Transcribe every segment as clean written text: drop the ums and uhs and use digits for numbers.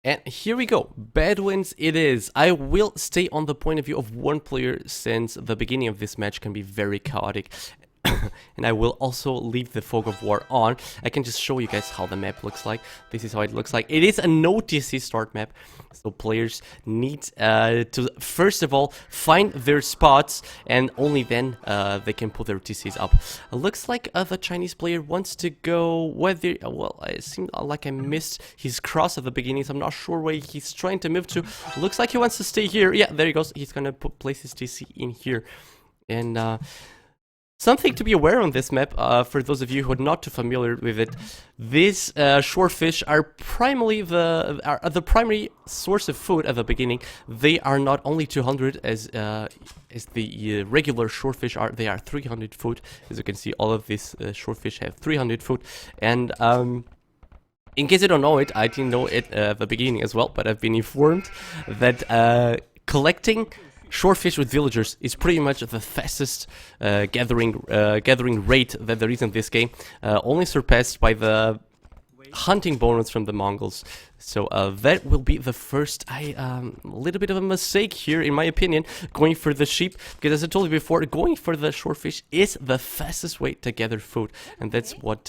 And here we go, Bedouins it is. I will stay on the point of view of one player since the beginning of this match can be very chaotic. And I will also leave the Fog of War on. I can just show you guys how the map looks like. This is how it looks like. It is a no TC start map, so players need to first of all find their spots, and only then they can put their TCs up. Looks like the Chinese player wants to go whether, well, it seemed like I missed his cross at the beginning, so I'm not sure where he's trying to move to. Looks like he wants to stay here. Yeah, there he goes. He's gonna place his TC in here. And something to be aware on this map, for those of you who are not too familiar with it, these shorefish are primarily the primary source of food at the beginning. They are not only 200 as the regular shorefish are, they are 300 food. As you can see, all of these shorefish have 300 food. And in case you don't know it, I didn't know it at the beginning as well, but I've been informed that collecting shorefish with villagers is pretty much the fastest gathering rate that there is in this game, only surpassed by the hunting bonus from the Mongols. So that will be the first. A little bit of a mistake here, in my opinion, going for the sheep, because as I told you before, going for the shorefish is the fastest way to gather food, and that's what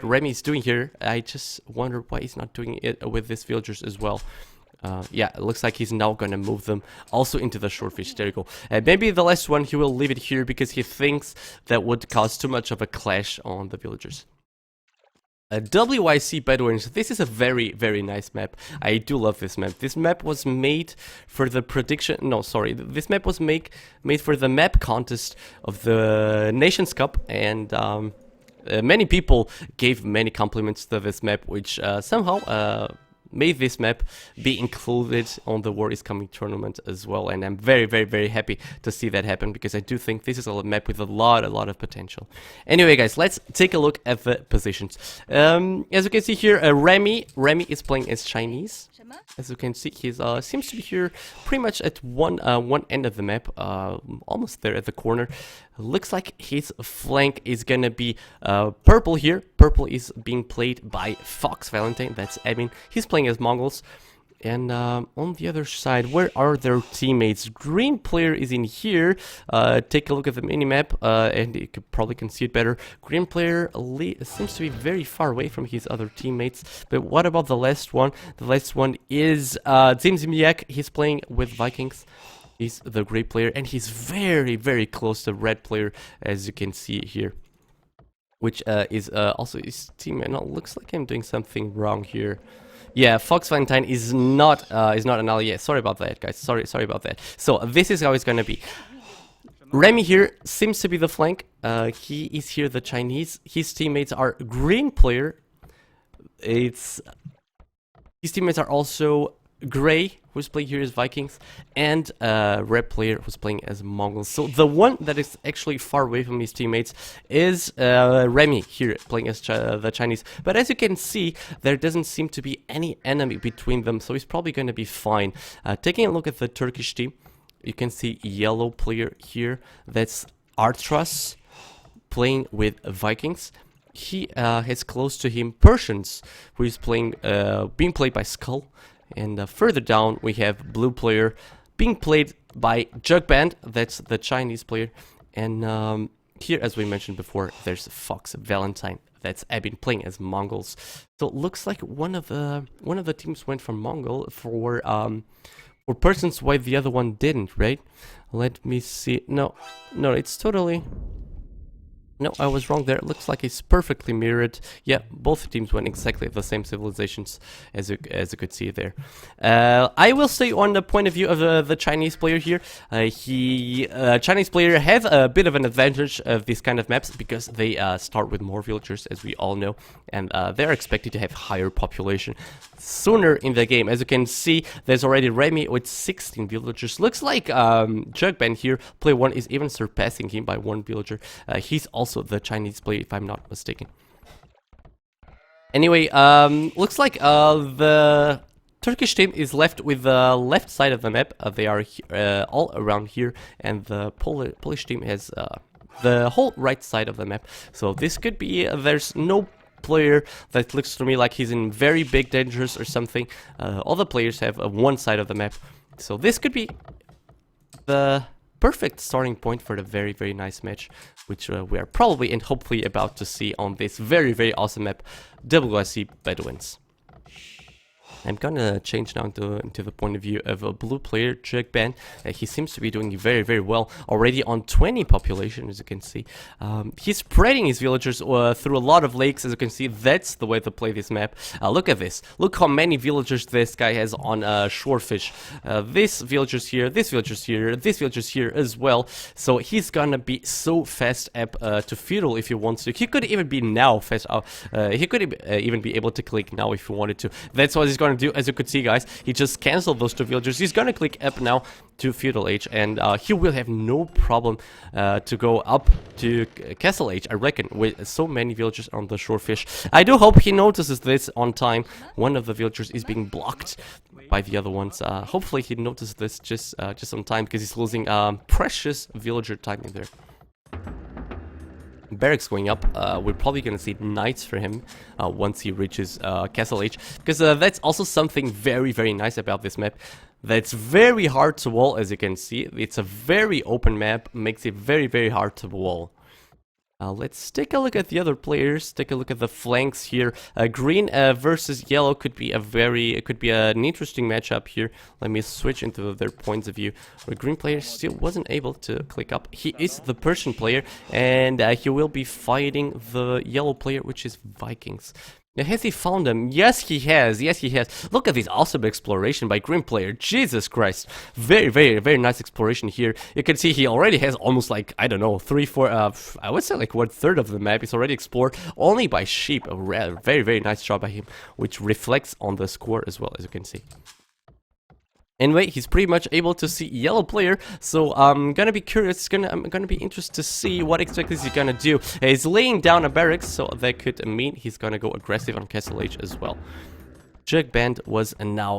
Remy is doing here. I just wonder why he's not doing it with these villagers as well. Yeah, it looks like he's now gonna move them also into the shorefish. There you go. Maybe the last one he will leave it here because he thinks that would cause too much of a clash on the villagers. WiC Bedouins, this is a very, very nice map. I do love this map. This map was made for the prediction... No, sorry. This map was made for the map contest of the Nations Cup, and many people gave many compliments to this map, which somehow... made this map be included on the War is Coming tournament as well, and I'm very, very, very happy to see that happen, because I do think this is a map with a lot of potential. Anyway, guys, let's take a look at the positions. As you can see here, Remy is playing as Chinese. As you can see, he seems to be here pretty much at one end of the map, almost there at the corner. Looks like his flank is gonna be purple here. Purple is being played by Fox Valentine, that's Elim. He's playing as Mongols. And on the other side, where are their teammates? Green player is in here. Take a look at the minimap, and you probably can see it better. Green player seems to be very far away from his other teammates. But what about the last one? The last one is Zimzimyak. He's playing with Vikings. He's the gray player, and he's very, very close to red player, as you can see here, which is also his teammate. No, looks like I'm doing something wrong here. Yeah, Fox Valentine is not an ally. Yeah, sorry about that, guys. Sorry about that. So this is how it's gonna be. Remy here seems to be the flank. He is here, the Chinese. His teammates are green player. His teammates are also gray, who's playing here as Vikings, and red player who's playing as Mongols. So the one that is actually far away from his teammates is Remy here playing as the Chinese. But as you can see, there doesn't seem to be any enemy between them, so he's probably going to be fine. Taking a look at the Turkish team, you can see yellow player here. That's Artras playing with Vikings. He has close to him Persians, who is playing being played by Skull. And further down, we have blue player being played by Jugband, that's the Chinese player. And here, as we mentioned before, there's Fox Valentine, that's Abin playing as Mongols. So it looks like one of the teams went for Mongol for persons, while the other one didn't, right? Let me see. No, it's totally... No, I was wrong there. It looks like it's perfectly mirrored. Yeah, both teams went exactly the same civilizations, as you could see there. I will stay on the point of view of the Chinese player here. Chinese player has a bit of an advantage of these kind of maps because they start with more villagers, as we all know, and they're expected to have higher population sooner in the game. As you can see, there's already Remy with 16 villagers. Looks like Jugband here, player 1, is even surpassing him by 1 villager. He's also the Chinese player, if I'm not mistaken. Anyway, looks like the Turkish team is left with the left side of the map. They are all around here, and the Polish team has the whole right side of the map. So this could be, there's no player that looks to me like he's in very big dangers or something. All the players have one side of the map. So this could be the perfect starting point for the very, very nice match, which we are probably and hopefully about to see on this very, very awesome map, WiC Bedouins. I'm gonna change now into the point of view of a blue player, TyRanT. He seems to be doing very, very well, already on 20 population, as you can see. He's spreading his villagers through a lot of lakes, as you can see. That's the way to play this map. Look at this. Look how many villagers this guy has on shorefish. This villagers here, this villagers here, this villagers here as well. So he's gonna be so fast up to feudal if he wants to. He could even be now fast. He could even be able to click now if he wanted to. That's what he's gonna do. As you could see, guys, he just canceled those 2 villagers. He's gonna click up now to feudal age, and he will have no problem to go up to castle age, I reckon, with so many villagers on the shorefish. I do hope he notices this on time. One of the villagers is being blocked by the other ones. Hopefully he notices this just on time, because he's losing precious villager time in there. Barracks going up. We're probably gonna see knights for him once he reaches castle age, because that's also something very, very nice about this map. That's very hard to wall, as you can see. It's a very open map, makes it very, very hard to wall. Let's take a look at the other players. Take a look at the flanks here. Green versus yellow could be an interesting matchup here. Let me switch into their points of view. The green player still wasn't able to click up. He is the Persian player, and he will be fighting the yellow player, which is Vikings. Now, has he found them? Yes, he has. Yes, he has. Look at this awesome exploration by Green player. Jesus Christ. Very, very, very nice exploration here. You can see he already has almost like, I don't know, 3/4, I would say like 1/3 of the map is already explored only by sheep. A very, very nice job by him, which reflects on the score as well, as you can see. Anyway, he's pretty much able to see yellow player, so I'm gonna be curious. I'm gonna be interested to see what exactly he's gonna do. He's laying down a barracks, so that could mean he's gonna go aggressive on castle age as well. TyRanT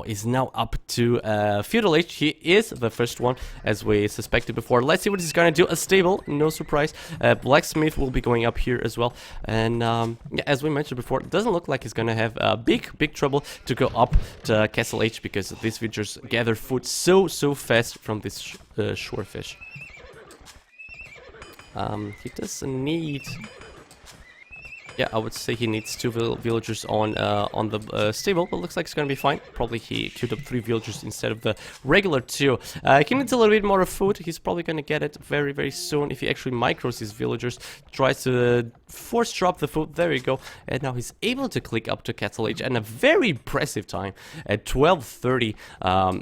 is now up to feudal age. He is the first one, as we suspected before. Let's see what he's gonna do. A stable, no surprise. Blacksmith will be going up here as well, and yeah, as we mentioned before, it doesn't look like he's gonna have big trouble to go up to castle age, because these villagers gather food so fast from this shorefish. He doesn't need. Yeah, I would say he needs 2 villagers on the stable, but looks like it's gonna be fine. Probably he queued up 3 villagers instead of the regular 2. He needs a little bit more of food. He's probably gonna get it very, very soon if he actually micros his villagers. Tries to force drop the food. There we go. And now he's able to click up to castle age, and a very impressive time at 12:30.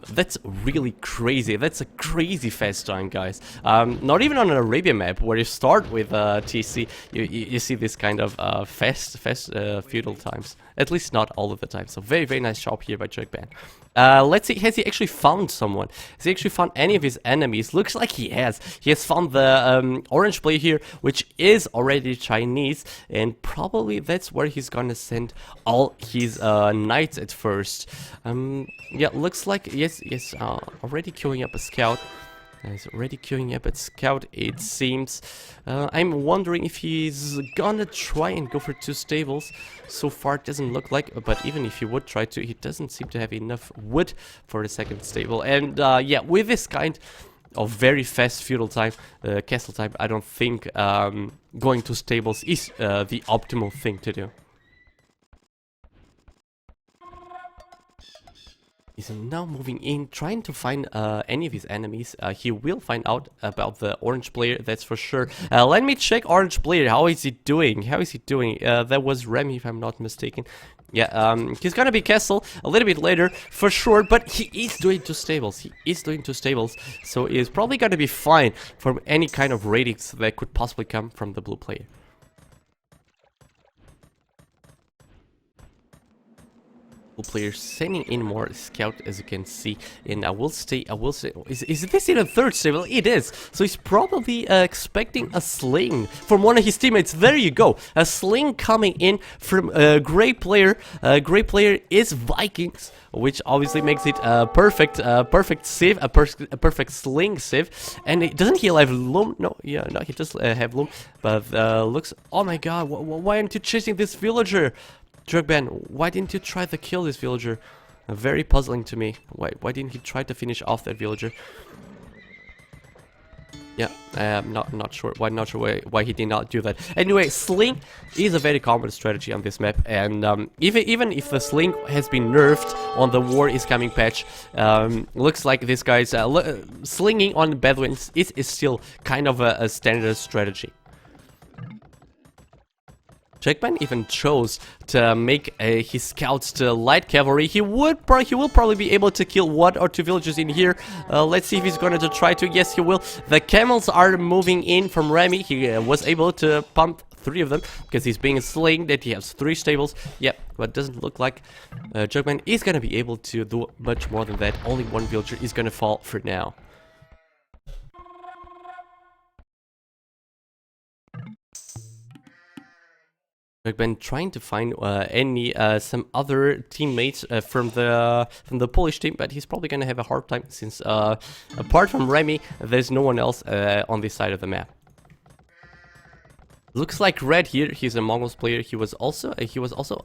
That's really crazy. That's a crazy fast time, guys. Not even on an Arabia map where you start with TC, you see this kind of fast feudal times. At least not all of the time. So very, very nice job here by TyRanT. Let's see, has he actually found someone? Has he actually found any of his enemies? Looks like he has. He has found the orange player here, which is already Chinese, and probably that's where he's gonna send all his knights at first. Yeah, looks like, yes, already queuing up a scout. He's already queuing up at scout, it seems. I'm wondering if he's gonna try and go for 2 stables. So far it doesn't look like, but even if he would try to, he doesn't seem to have enough wood for the 2nd stable. And yeah, with this kind of very fast feudal time, castle time, I don't think going to stables is the optimal thing to do. He's now moving in, trying to find any of his enemies. He will find out about the orange player, that's for sure. Let me check orange player. How is he doing? That was Remy, if I'm not mistaken. Yeah, he's gonna be castle a little bit later, for sure, but he is doing 2 stables. So he's probably gonna be fine from any kind of ratings that could possibly come from the blue player. player sending in more scout, as you can see. And I will say, is this in a third stable? It is. So he's probably expecting a sling from one of his teammates. There you go. A sling coming in from a great player. Great player is Vikings, which obviously makes it a perfect save, a perfect sling save. And doesn't he have loom? No, yeah, no, he does have loom. But looks, oh my god, why aren't you chasing this villager? Drugban, why didn't you try to kill this villager? Very puzzling to me. Why didn't he try to finish off that villager? Yeah, I'm not sure. Not sure why he did not do that. Anyway, sling is a very common strategy on this map, and even if the sling has been nerfed on the War is Coming patch, looks like this guy's slinging on Bedouins is still kind of a standard strategy. Jackman even chose to make his scouts to light cavalry. He will probably be able to kill 1 or 2 villagers in here. Let's see if he's going to try to. Yes, he will. The camels are moving in from Remy. He was able to pump 3 of them because he's being slinged. That he has 3 stables. Yep, but doesn't look like Jugman is going to be able to do much more than that. Only 1 villager is going to fall for now. I've been trying to find some other teammates from the Polish team, but he's probably gonna have a hard time since apart from Remy, there's no one else on this side of the map. Looks like Red here, he's a Mongols player. He was also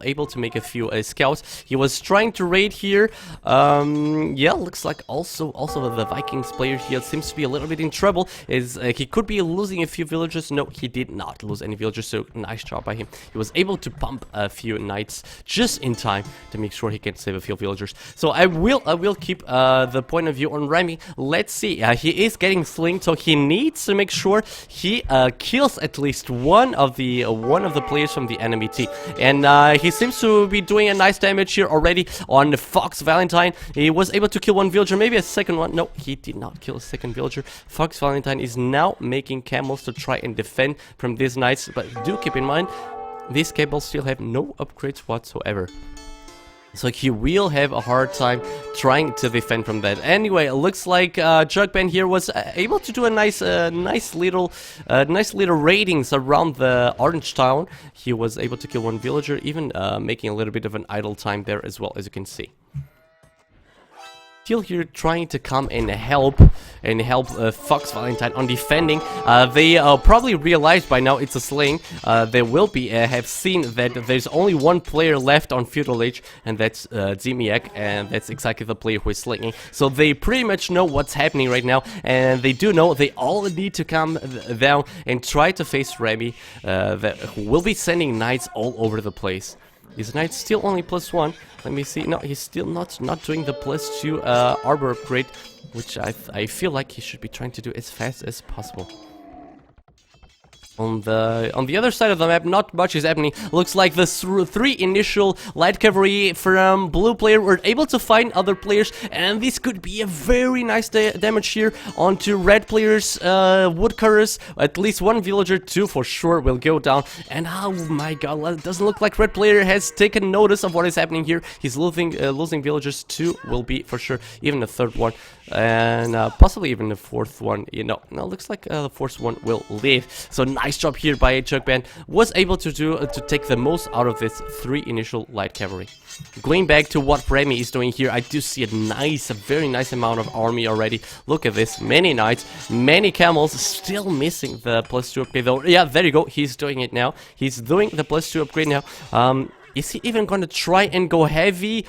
able to make a few scouts. He was trying to raid here. Yeah, looks like also the Vikings player here seems to be a little bit in trouble. He could be losing a few villagers. No, he did not lose any villagers, so nice job by him. He was able to pump a few knights just in time to make sure he can save a few villagers. So I will keep the point of view on Remy. Let's see. He is getting slinged, so he needs to make sure he kills at least one of the players from the enemy team, and he seems to be doing a nice damage here already on Fox Valentine. He was able to kill 1 villager, maybe a second one. No, he did not kill a second villager. Fox Valentine is now making camels to try and defend from these knights, but do keep in mind these camels still have no upgrades whatsoever. So he will have a hard time trying to defend from that. Anyway, it looks like Jugban here was able to do a nice little raidings around the Orange Town. He was able to kill 1 villager, even making a little bit of an idle time there as well, as you can see. Still here trying to come and help Fox Valentine on defending. They probably realized by now it's a sling. They will be have seen that there's only 1 player left on Feudal Age, and that's Zimiak, and that's exactly the player who is slinging. So they pretty much know what's happening right now, and they do know they all need to come down and try to face Remy, who will be sending knights all over the place. His knight still only +1. Let me see. No, he's still not doing the +2 arbor upgrade, which I feel like he should be trying to do as fast as possible. On the other side of the map, not much is happening. Looks like the 3 initial light cavalry from blue player were able to find other players, and this could be a very nice damage here onto red players, woodcutters. At least 1 villager, 2 for sure will go down. And oh my god, it doesn't look like red player has taken notice of what is happening here. He's losing villagers. 2 will be for sure, even the 3rd one, and possibly even the 4th one. You know, no, looks like the 4th one will leave. So nice job here by Jugban. Was able to take the most out of this 3 initial light cavalry. Going back to what Remy is doing here, I do see a very nice amount of army already. Look at this, many knights, many camels, still missing the +2 upgrade though. Yeah, there you go, he's doing it now. He's doing the +2 upgrade now. Is he even going to try and go heavy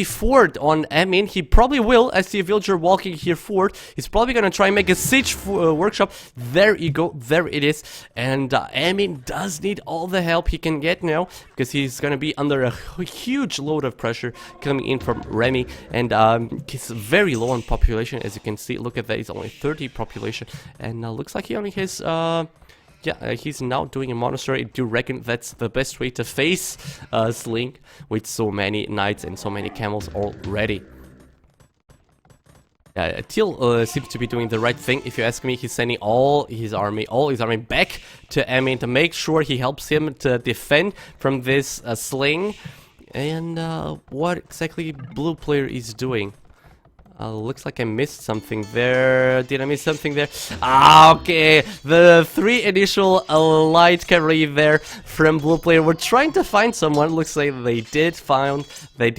forward on Emin? He probably will. I see a villager walking here forward. He's probably going to try and make a siege workshop. There you go. There it is. And Emin does need all the help he can get now, because he's going to be under a huge load of pressure coming in from Remy. And he's very low on population, as you can see. Look at that. He's only 30 population. And looks like he only has... yeah, he's now doing a monastery. I do reckon that's the best way to face Sling with so many knights and so many camels already. Teal seems to be doing the right thing, if you ask me. He's sending all his army back to Emin to make sure he helps him to defend from this Sling. And what exactly blue player is doing? Looks like I missed something there. Did I miss something there? Ah, okay. The 3 initial light cavalry there from blue player were trying to find someone. Looks like they did find great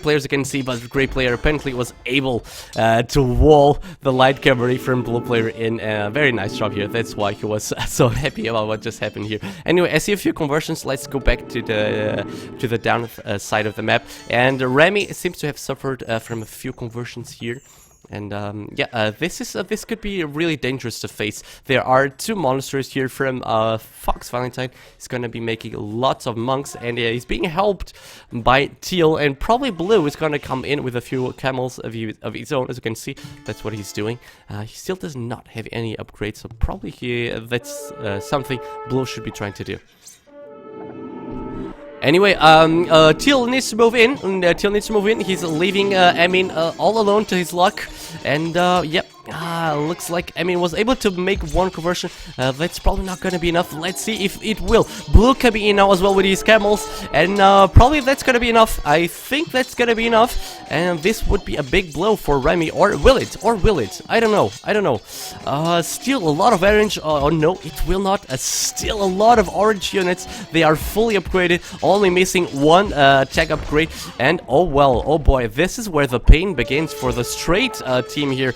players, you can see, but great player apparently was able to wall the light cavalry from blue player in. A very nice job here. That's why he was so happy about what just happened here. Anyway, I see a few conversions. Let's go back to the down side of the map. And Remy seems to have suffered from a few conversions here, and this could be really dangerous to face. There are 2 monsters here from Fox Valentine. He's gonna be making lots of monks, and he's being helped by Teal, and probably Blue is gonna come in with a few camels of his own. As you can see, that's what he's doing. He still does not have any upgrades, so probably that's something Blue should be trying to do. Anyway, Teal needs to move in. He's leaving Emin all alone to his luck. And, yep. Looks like Emin was able to make 1 conversion. That's probably not gonna be enough. Let's see if it will. Blue coming in now as well with his camels. And probably that's gonna be enough. I think that's gonna be enough. And this would be a big blow for Remy. Or will it? I don't know. Still a lot of orange. Oh no, it will not. Still a lot of orange units. They are fully upgraded. Only missing 1 tech upgrade. And oh well, oh boy, this is where the pain begins for the STr8 team here.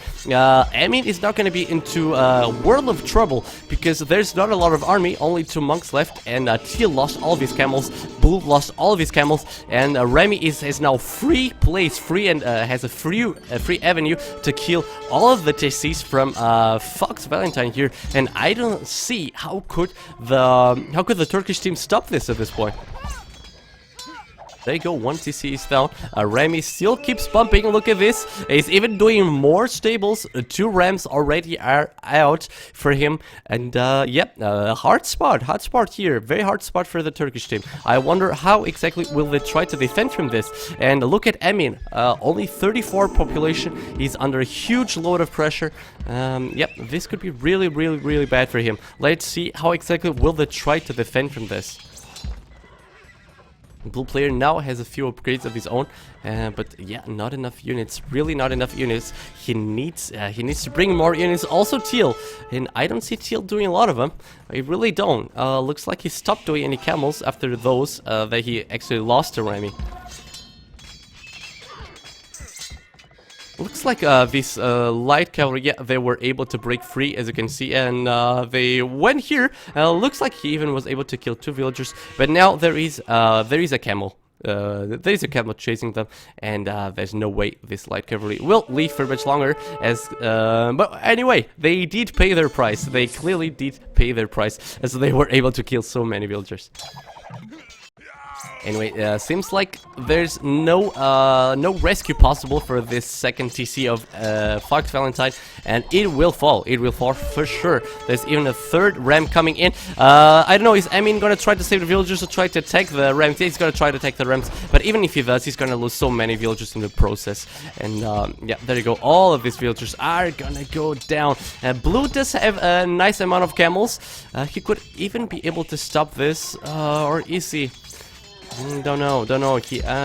Emin is not going to be into a world of trouble because there's not a lot of army, only 2 monks left, and Teal lost all of his camels, Blue lost all of his camels, and Remy has now free and has a free avenue to kill all of the TCs from Fox Valentine here, and I don't see how could the Turkish team stop this at this point. There you go, 1 TC is down. Remy still keeps pumping, look at this. He's even doing more stables. 2 rams already are out for him. And yep, hard spot here. Very hard spot for the Turkish team. I wonder how exactly will they try to defend from this. And look at Emin, only 34 population. He's under a huge load of pressure. Yep, this could be really bad for him. Let's see how exactly will they try to defend from this. Blue player now has a few upgrades of his own, but yeah, not enough units. Really not enough units. He needs to bring more units. Also Teal, and I don't see Teal doing a lot of them. I really don't. Looks like he stopped doing any camels after those that he actually lost to Remy. Looks like this light cavalry, yeah, they were able to break free, as you can see, and they went here. Looks like he even was able to kill 2 villagers, but now there is a camel. There is a camel chasing them, and there's no way this light cavalry will leave for much longer. But anyway, they did pay their price. They clearly did pay their price, as they were able to kill so many villagers. Anyway, seems like there's no rescue possible for this second TC of Fox Valentine, and it will fall. It will fall for sure. There's even a 3rd ram coming in. I don't know, is Emin gonna try to save the villagers or try to attack the rams? He's gonna try to attack the rams, but even if he does, he's gonna lose so many villagers in the process. And yeah, there you go. All of these villagers are gonna go down. Blue does have a nice amount of camels. He could even be able to stop this, or is he? Don't know.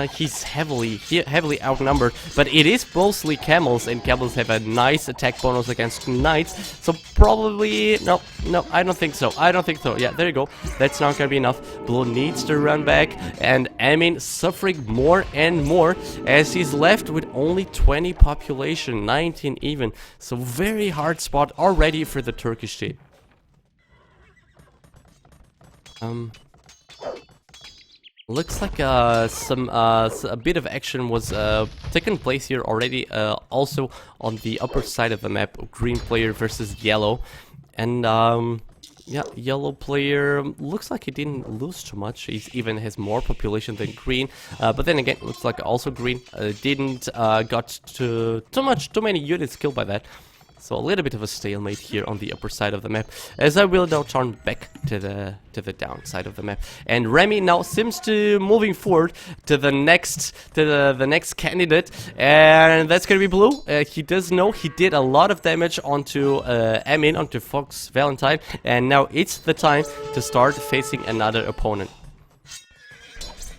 He's heavily outnumbered, but it is mostly camels, and camels have a nice attack bonus against knights. So probably no, I don't think so. Yeah, there you go. That's not gonna be enough. Blue needs to run back, and Emin suffering more and more as he's left with only 20 population, 19 even. So very hard spot already for the Turkish team. Looks like a bit of action was taking place here already, also on the upper side of the map, green player versus yellow. And yeah, yellow player looks like he didn't lose too much. He even has more population than green, but then again, looks like also green didn't got too many units killed by that. So a little bit of a stalemate here on the upper side of the map, as I will now turn back to the down side of the map. And Remy now seems to moving forward to the next candidate, and that's gonna be Blue. He does know he did a lot of damage onto Emin, onto Fox Valentine, and now it's the time to start facing another opponent.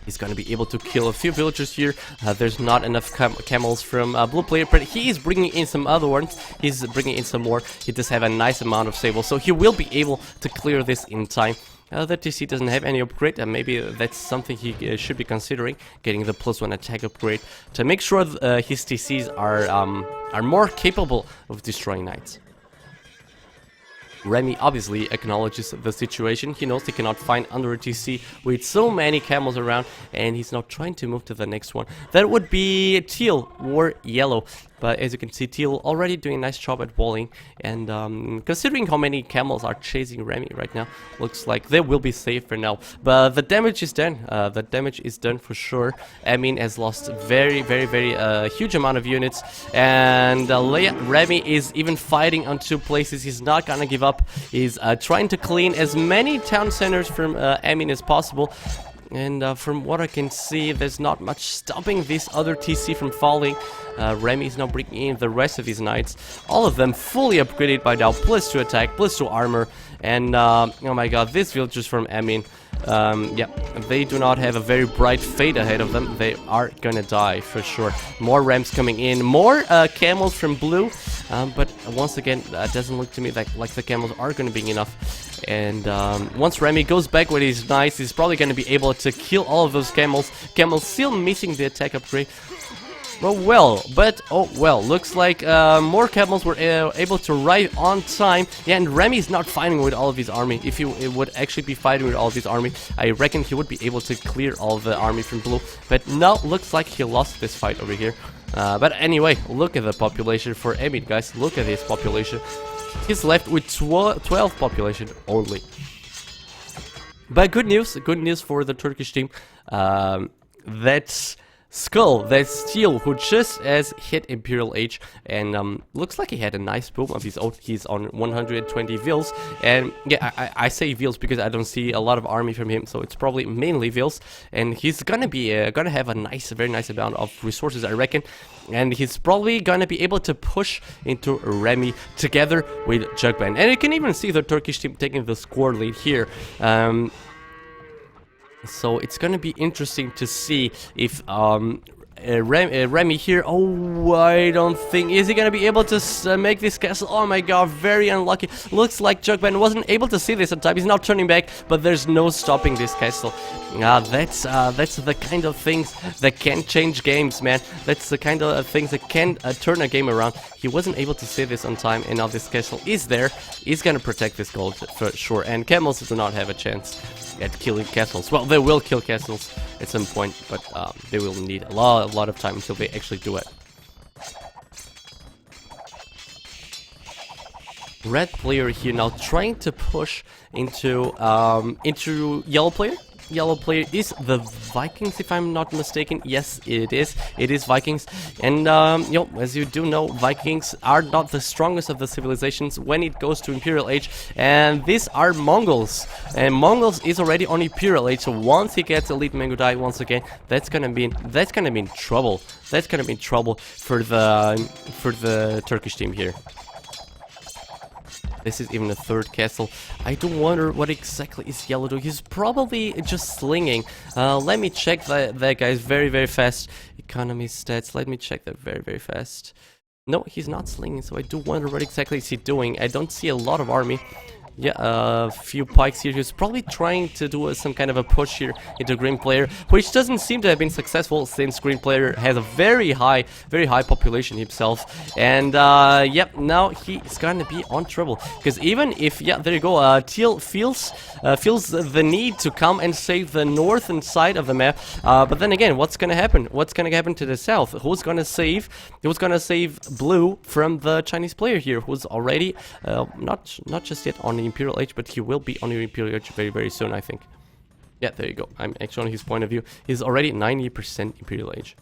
He's gonna be able to kill a few villagers here. There's not enough camels from blue player, but he is bringing in some other ones. He's bringing in some more. He does have a nice amount of sables, so he will be able to clear this in time. The TC doesn't have any upgrade, and maybe that's something he should be considering, getting the +1 attack upgrade to make sure his TCs are more capable of destroying knights. Remy obviously acknowledges the situation. He knows he cannot find under a TC with so many camels around, and he's now trying to move to the next one. That would be teal or yellow. But as you can see, teal already doing a nice job at walling, and considering how many camels are chasing Remy right now, looks like they will be safe for now. But the damage is done. The damage is done for sure. Emin has lost very huge amount of units, and Remy is even fighting on 2 places. He's not gonna give up. He's trying to clean as many town centers from Emin as possible. And from what I can see, there's not much stopping this other TC from falling. Remy is now bringing in the rest of these knights. All of them fully upgraded by now. +2 attack, +2 armor. And oh my god, these villagers from Emin. Yeah, they do not have a very bright fate ahead of them. They are gonna die for sure. More ramps coming in. More camels from blue. But once again, it doesn't look to me like the camels are gonna be enough. And once Remy goes back with his knights, he's probably going to be able to kill all of those camels. Camels still missing the attack upgrade. Oh well, looks like more camels were able to arrive on time. Yeah, and Remy is not fighting with all of his army. If he would actually be fighting with all of his army, I reckon he would be able to clear all of the army from blue. But no, looks like he lost this fight over here. But anyway, look at the population for Emid, guys. Look at his population. He's left with 12 population only. But good news for the Turkish team. That's Skull, that's Steel, who just has hit Imperial Age, and looks like he had a nice boom of his own. He's on 120 vils, and yeah, I say vils because I don't see a lot of army from him, so it's probably mainly vils, and he's gonna be gonna have a very nice amount of resources, I reckon, and he's probably gonna be able to push into Remy together with Jugban, and you can even see the Turkish team taking the score lead here. So it's gonna be interesting to see if Remy here. Oh, I don't think is he gonna be able to make this castle. Oh my god, very unlucky. Looks like Jugban wasn't able to see this on time. He's now turning back, but there's no stopping this castle. That's the kind of things that can change games, man. That's the kind of things that can turn a game around. He wasn't able to see this on time, and now this castle is there. He's gonna protect this gold for sure, and camels do not have a chance at killing castles. Well, they will kill castles at some point, but they will need a lot of time until they actually do it. Red player here now trying to push into yellow player. Yellow player is the Vikings, if I'm not mistaken. Yes, it is. It is Vikings. And, you know, as you do know, Vikings are not the strongest of the civilizations when it goes to Imperial Age. And these are Mongols. And Mongols is already on Imperial Age. So once he gets Elite Mangudai once again, that's gonna be in trouble. That's gonna be in trouble for the Turkish team here. This is even a third castle. I do wonder what exactly is yellow doing. He's probably just slinging. Let me check that guys very fast. Economy stats. Let me check that very fast. No, he's not slinging, so I do wonder what exactly is he doing. I don't see a lot of army. Yeah, a few pikes here. He's probably trying to do some kind of a push here into Green Player, which doesn't seem to have been successful since Green Player has a very high population himself. And yep, now he's gonna be on trouble because even if there you go, Teal feels the need to come and save the northern side of the map. But then again, what's gonna happen? What's gonna happen to the south? Who's gonna save Blue from the Chinese player here, who's already not just yet on the Imperial Age, but he will be on the Imperial Age very soon, I think. Yeah, there you go. I'm actually on his point of view. He's already 90% Imperial Age.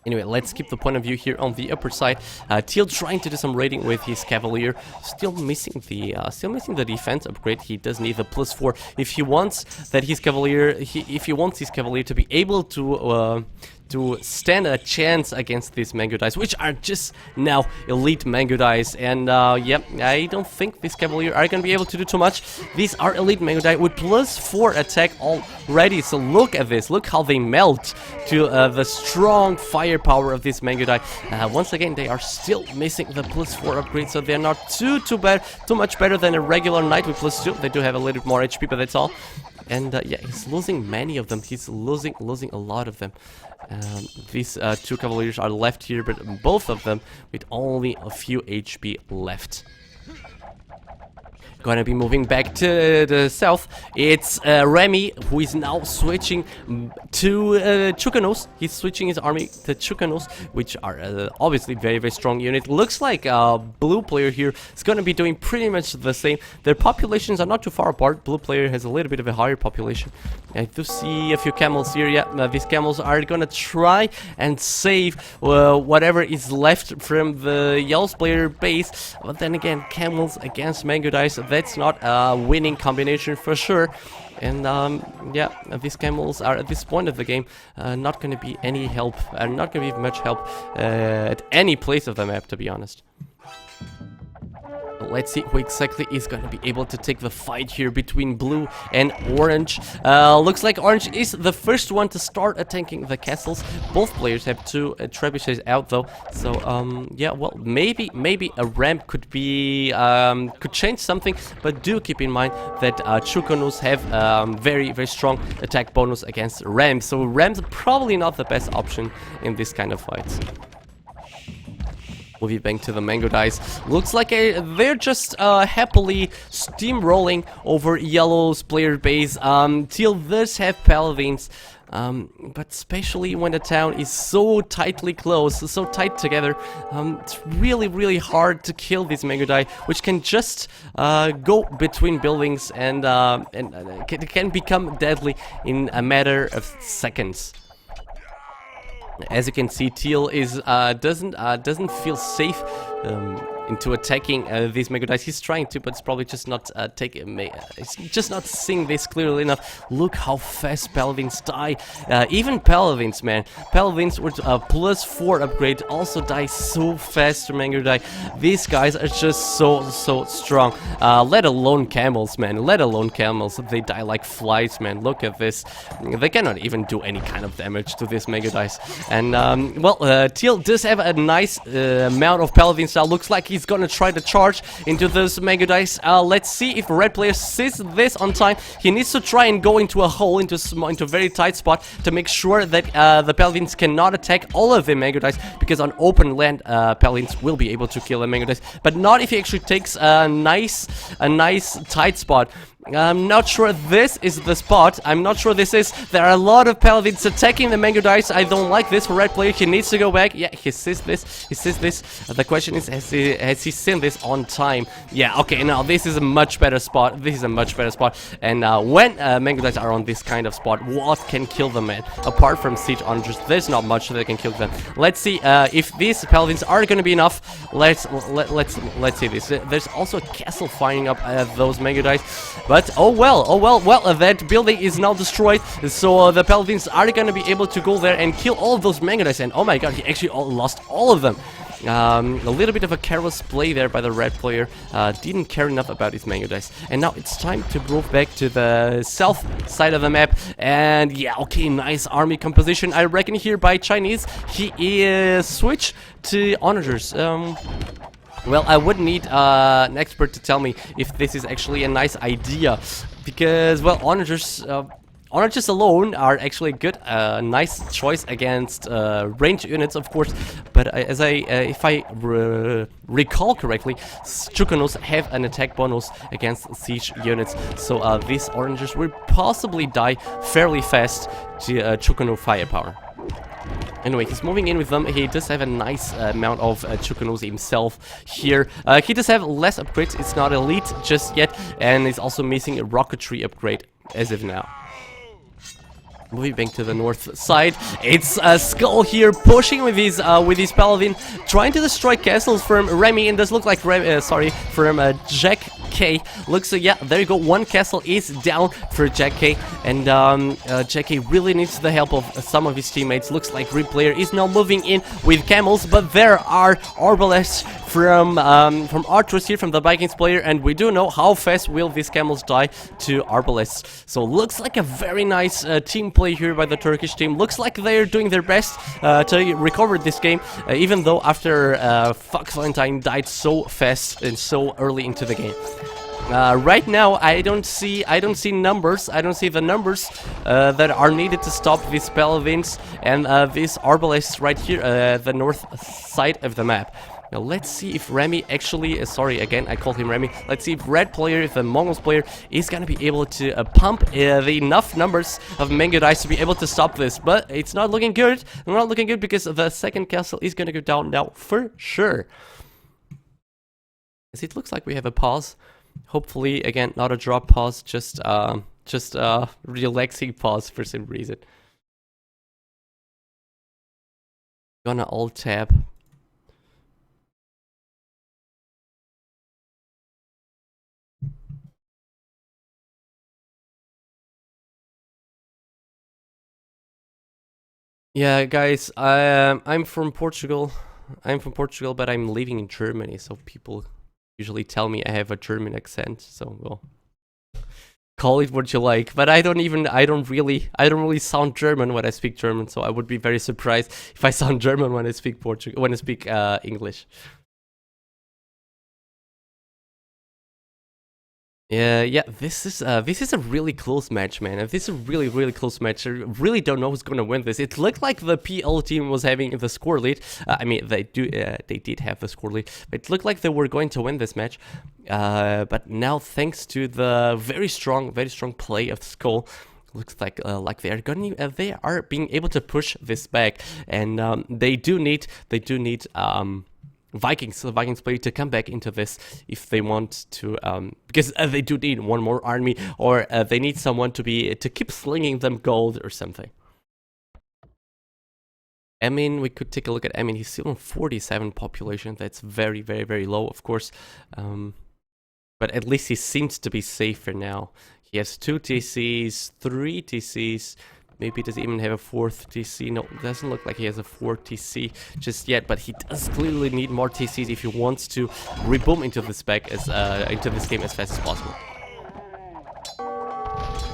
Anyway, let's keep the point of view here on the upper side. Teal trying to do some raiding with his Cavalier. Still missing the defense upgrade. He does need the +4 if he wants that his Cavalier. If he wants his Cavalier to be able to to stand a chance against these Mango Dice, which are just now elite Mango Dice. And yep, I don't think these Cavalier are gonna be able to do too much. These are elite Mango Dice with +4 attack already. So look at this, look how they melt to the strong firepower of this Mango Die. Once again, they are still missing the +4 upgrade, so they're not too much better than a regular knight with +2. They do have a little bit more HP, but that's all. And yeah, he's losing many of them. He's losing a lot of them. These two Cavaliers are left here, but both of them with only a few HP left. Gonna be moving back to the south. It's Remy, who is now switching to Chukanos. He's switching his army to Chukanos, which are obviously very strong unit. Looks like a blue player here is gonna be doing pretty much the same. Their populations are not too far apart. Blue player has a little bit of a higher population. I do see a few camels here. Yeah, these camels are gonna try and save whatever is left from the yellow player base. But then again, camels against Mango Dice, that's not a winning combination for sure. And yeah, these camels are at this point of the game not going to be any help, not going to be much help at any place of the map, to be honest. Let's see who exactly is going to be able to take the fight here between blue and orange. Looks like orange is the first one to start attacking the castles. Both players have two trebuchets out though, so yeah, well, maybe a ramp could be could change something, but do keep in mind that Chukanos have very strong attack bonus against ramps, so ramps are probably not the best option in this kind of fights. Moving back to the Mango Dice. Looks like they're just happily steamrolling over yellow's player base. Teal does have paladins, but especially when the town is so tightly closed, so tight together, it's really hard to kill these Mango Die, which can just go between buildings and can become deadly in a matter of seconds. As you can see, Teal is doesn't feel safe into attacking these Mango Dice. He's trying to, but it's probably just not it's just not seeing this clearly enough. Look how fast paladins die. Even paladins, man. Paladins with a +4 upgrade also die so fast to Mango Die. These guys are just so strong. Let alone camels, man. Let alone camels. They die like flies, man. Look at this. They cannot even do any kind of damage to this Mango Dice. And well, Teal does have a nice amount of paladins now. Looks like he's gonna try to charge into those Mango Dice. Let's see if red player sees this on time. He needs to try and go into a hole, into a very tight spot to make sure that the paladins cannot attack all of the Mango Dice, because on open land paladins will be able to kill the Mango Dice, but not if he actually takes a nice tight spot. I'm not sure this is the spot. I'm not sure this is. There are a lot of paladins attacking the Mango Dice. I don't like this for red player. He needs to go back. Yeah, he sees this. He sees this. The question is, has he seen this on time? Yeah, okay, now this is a much better spot. This is a much better spot. And when Mango Dice are on this kind of spot, what can kill them, man? Apart from siege onagers, there's not much that can kill them. Let's see if these paladins are going to be enough. Let's see this. There's also a castle firing up those Mango Dice. But oh well, that building is now destroyed, so the paladins are gonna be able to go there and kill all of those Mango Dice. And oh my god, he actually lost all of them. A little bit of a careless play there by the red player. Didn't care enough about his Mango Dice. And now it's time to move back to the south side of the map. And yeah, okay, nice army composition, I reckon, here by Chinese. He is switched to onagers. Well, I would need an expert to tell me if this is actually a nice idea, because, well, onagers alone are actually a good, nice choice against ranged units, of course. But if I recall correctly, Chukanos have an attack bonus against siege units, so these onagers will possibly die fairly fast to Chukano firepower. Anyway, he's moving in with them. He does have a nice amount of Chukanos himself here. He does have less upgrades. It's not elite just yet, and he's also missing a rocketry upgrade as of now. Moving back to the north side, it's Skull here pushing with his paladin, trying to destroy castles from Remy, and does look like from Jack K. Looks like, yeah, there you go. One castle is down for Jack K. And Jack K really needs the help of some of his teammates. Looks like Replayer is now moving in with camels, but there are arbalests from archers here, from the Vikings player, and we do know how fast will these camels die to arbalests. So looks like a very nice team play here by the Turkish team. Looks like they're doing their best to recover this game, even though after Fox Valentine died so fast and so early into the game. Right now, I don't see numbers. I don't see the numbers that are needed to stop these paladins and these arbalests right here, the north side of the map. Now let's see if Remy actually, sorry again, I called him Remy. Let's see if Red player, if the Mongols player is gonna be able to pump the enough numbers of mango dice to be able to stop this. But it's not looking good. Not looking good because the second castle is gonna go down now for sure. As it looks like we have a pause. Hopefully, again, not a drop pause, just relaxing pause for some reason. Gonna alt tab. Yeah, guys, I'm from Portugal. I'm from Portugal, but I'm living in Germany, so people usually tell me I have a German accent. So, well, call it what you like. But I don't really sound German when I speak German. So I would be very surprised if I sound German when I speak English. Yeah, this is a really close match, man. This is a really close match. I really don't know who's gonna win this. It looked like the PL team was having the score lead. I mean, they did have the score lead, but it looked like they were going to win this match. But now, thanks to the very strong play of Skull, looks like they are being able to push this back, and they do need Vikings player to come back into this if they want to, because they do need one more army, or they need someone to keep slinging them gold or something. Emin, we could take a look at Emin. He's still on 47 population. That's very low, of course, but at least he seems to be safer now. He has 2 TCs, 3 TCs. Maybe he doesn't even have a 4th TC. No, it doesn't look like he has a 4th TC just yet, but he does clearly need more TCs if he wants to reboom into this game as fast as possible.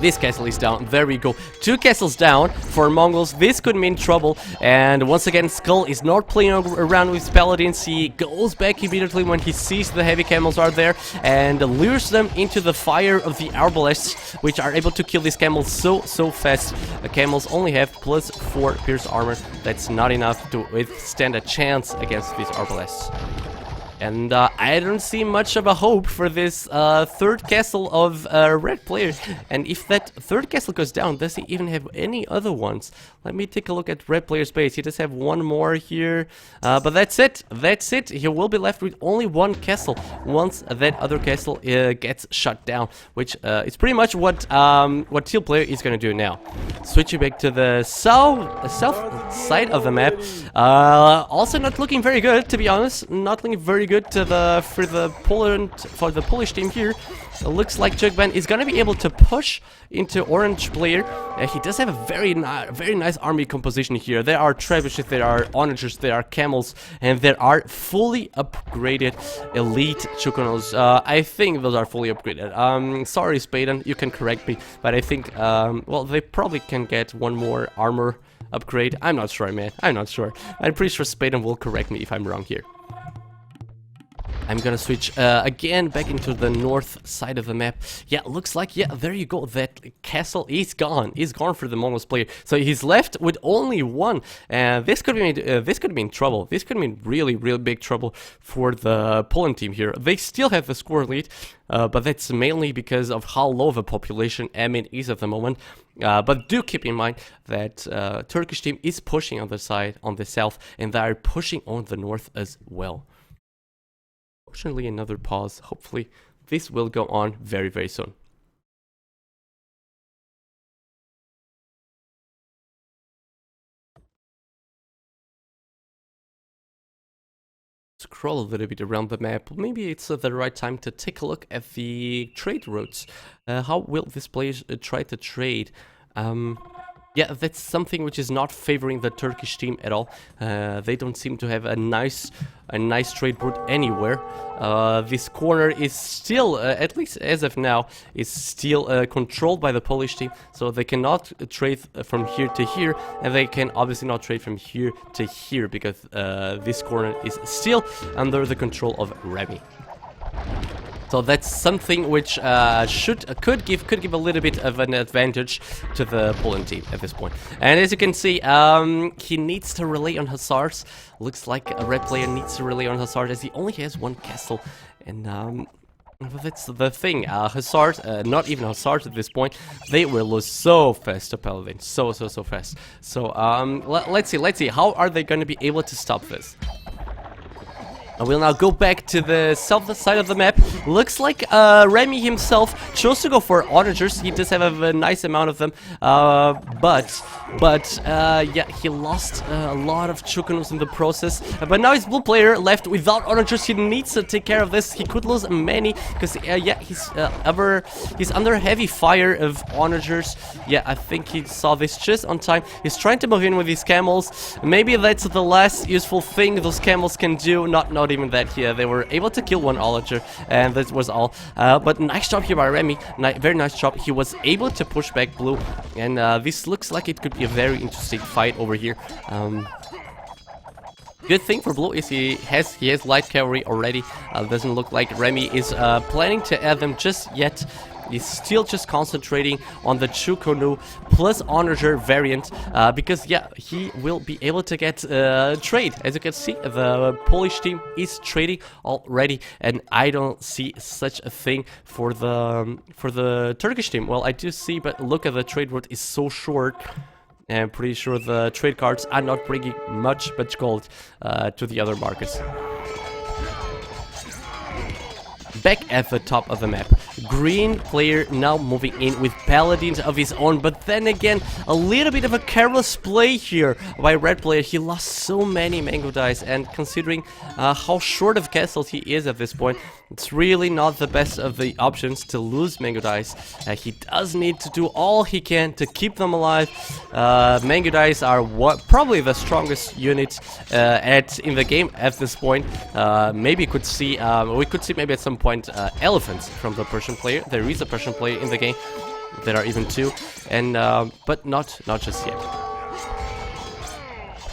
This castle is down. There we go. 2 castles down for Mongols. This could mean trouble. And once again, Skull is not playing around with paladins. He goes back immediately when he sees the heavy camels are there and lures them into the fire of the arbalests, which are able to kill these camels so fast. The camels only have +4 pierce armor. That's not enough to withstand a chance against these arbalests. And I don't see much of a hope for this 3rd castle of Red player. And if that 3rd castle goes down, does he even have any other ones? Let me take a look at Red player's base. He does have one more here, but that's it. That's it. He will be left with only 1 castle once that other castle gets shut down, which is pretty much what Teal player is gonna do now. Switching back to the south side of the map. Also not looking very good, to be honest. Not looking very good for the Polish team here. It looks like Jugban is gonna be able to push into orange player. He does have a very nice army composition here. There are trebuchets, there are onagers, there are camels, and there are fully upgraded elite Chukonos. I think those are fully upgraded. Sorry, Spaden, you can correct me, but I think well, they probably can get one more armor upgrade. I'm not sure, man. I'm not sure. I'm pretty sure Spaden will correct me if I'm wrong here. I'm gonna switch again back into the north side of the map. Yeah, looks like, yeah, there you go. That castle is gone. Is gone for the Mongols player. So he's left with only 1. And this could mean trouble. This could mean really big trouble for the Poland team here. They still have the score lead, but that's mainly because of how low of a population Emin is at the moment. But do keep in mind that Turkish team is pushing on the side, on the south, and they are pushing on the north as well. Fortunately, another pause. Hopefully, this will go on very soon. scroll a little bit around the map. Maybe it's the right time to take a look at the trade routes. How will this player try to trade? Yeah, that's something which is not favoring the Turkish team at all. They don't seem to have a nice trade route anywhere. This corner is still, at least as of now, is still controlled by the Polish team. So they cannot trade from here to here, and they can obviously not trade from here to here because this corner is still under the control of Remy. So that's something which could give a little bit of an advantage to the Poland team at this point. And as you can see, he needs to rely on hussars. Looks like a red player needs to rely on hussars as he only has one castle. And that's the thing. Hussars, not even hussars at this point, they will lose so fast to paladins, so fast. So let's see. How are they going to be able to stop this? I will now go back to the south side of the map. Looks like Remy himself chose to go for onagers. He does have a nice amount of them, but yeah, he lost a lot of Chukanos in the process. But now his blue player left without onagers. He needs to take care of this. He could lose many because yeah, he's under heavy fire of onagers. Yeah, I think he saw this just on time. He's trying to move in with his camels. Maybe that's the last useful thing those camels can do. Not even that here. They were able to kill one onager, and that was all. But nice job here by Remy. Very nice job. He was able to push back blue, and this looks like it could be a very interesting fight over here. Good thing for blue is he has light cavalry already. Doesn't look like Remy is planning to add them just yet. He's still just concentrating on the Chukonu plus onager variant because yeah, he will be able to get trade. As you can see, the Polish team is trading already, and I don't see such a thing for the Turkish team. Well, I do see, but look at the trade route is so short. I'm pretty sure the trade cards are not bringing much gold to the other markets. Back at the top of the map, green player now moving in with paladins of his own, but then again, a little bit of a careless play here by red player. He lost so many mango dice, and considering how short of castles he is at this point, it's really not the best of the options to lose mango dice. He does need to do all he can to keep them alive. Mango dice are probably the strongest unit in the game at this point. Maybe we could see maybe at some point elephants from the Persian player. There is a Persian player in the game. There are even two, and but not just yet.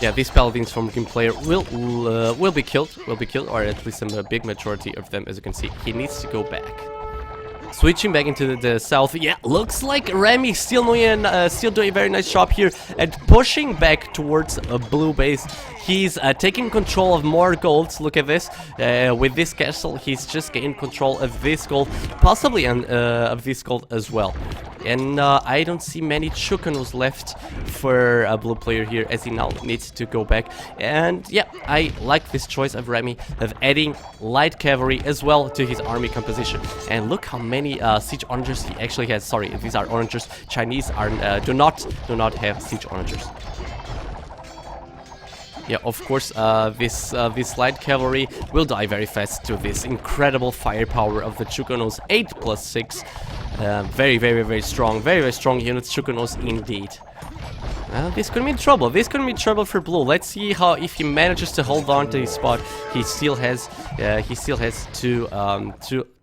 Yeah, these paladins from green player will be killed, or at least a big majority of them, as you can see. He needs to go back. Switching back into the south, yeah, looks like Remy still doing a very nice job here and pushing back towards a blue base. He's taking control of more golds. Look at this. With this castle, he's just gained control of this gold, possibly of this gold as well. And I don't see many Chukanos left for a blue player here, as he now needs to go back. And yeah, I like this choice of Remy of adding light cavalry as well to his army composition. And look how many siege onagers he actually has. Sorry, these are onagers. Chinese are do not have siege onagers. Yeah, of course, this light cavalry will die very fast to this incredible firepower of the Chukanos. 8+6. Very strong. Very strong units, Chukanos indeed. This could be trouble. This could be trouble for blue. Let's see if he manages to hold on to his spot. He still has two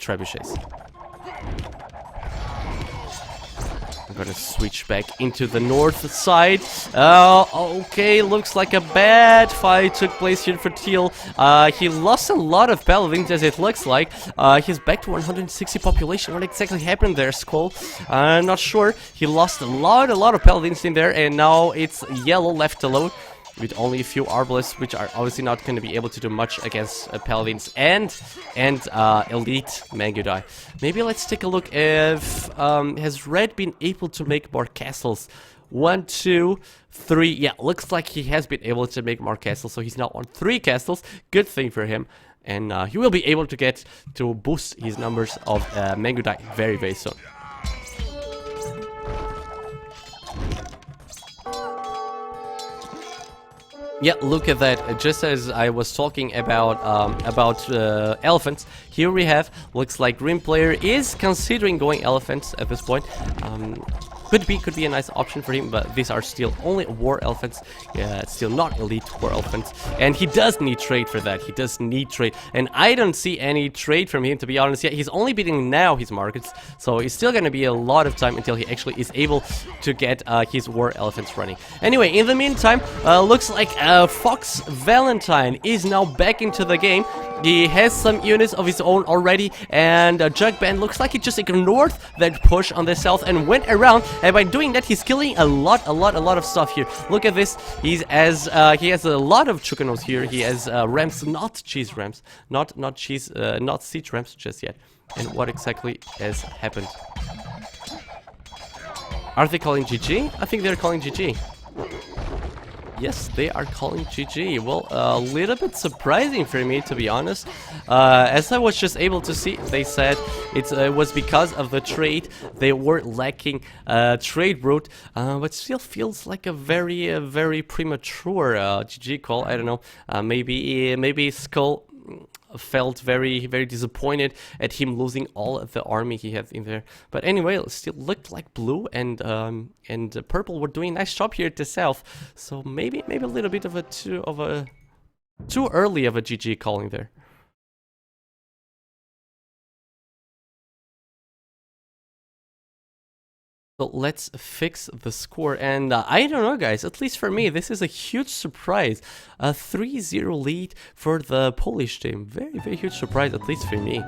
trebuchets. I'm gonna switch back into the north side. Okay, looks like a bad fight took place here for Teal. He lost a lot of paladins, as it looks like. He's back to 160 population. What exactly happened there, Skull? I'm not sure. He lost a lot of paladins in there, and now it's yellow left alone, with only a few arbalists, which are obviously not going to be able to do much against paladins and elite Mangudai. Maybe let's take a look if has Red been able to make more castles. 1, 2, 3. Yeah, looks like he has been able to make more castles, so he's now on 3 castles. Good thing for him, and he will be able to get to boost his numbers of Mangudai very soon. Yeah, look at that. Just as I was talking about elephants, here we have, looks like green player is considering going elephants at this point. Could be a nice option for him, but these are still only war elephants. Yeah, it's still not elite war elephants, and he does need trade for that. He does need trade, and I don't see any trade from him, to be honest. Yeah, he's only beating now his markets, so it's still gonna be a lot of time until he actually is able to get his war elephants running. Anyway, in the meantime, looks like Fox Valentine is now back into the game. He has some units of his own already, and Jug Band looks like he just ignored that push on the south and went around, and by doing that he's killing a lot of stuff here. Look at this. He has a lot of Chukanos here. He has ramps, not cheese ramps, not siege ramps just yet. And what exactly has happened? Are they calling GG? I think they're calling GG. Yes, they are calling GG. Well, a little bit surprising for me, to be honest. As I was just able to see, they said it was because of the trade. They were lacking trade route, but still feels like a very premature GG call. I don't know. Maybe Skull felt very disappointed at him losing all of the army he had in there. But anyway, it still looked like blue and purple were doing a nice job here at the south. So maybe a little bit of a too early of a GG calling there. So let's fix the score, and I don't know, guys, at least for me, this is a huge surprise. A 3-0 lead for the Polish team. Very huge surprise, at least for me.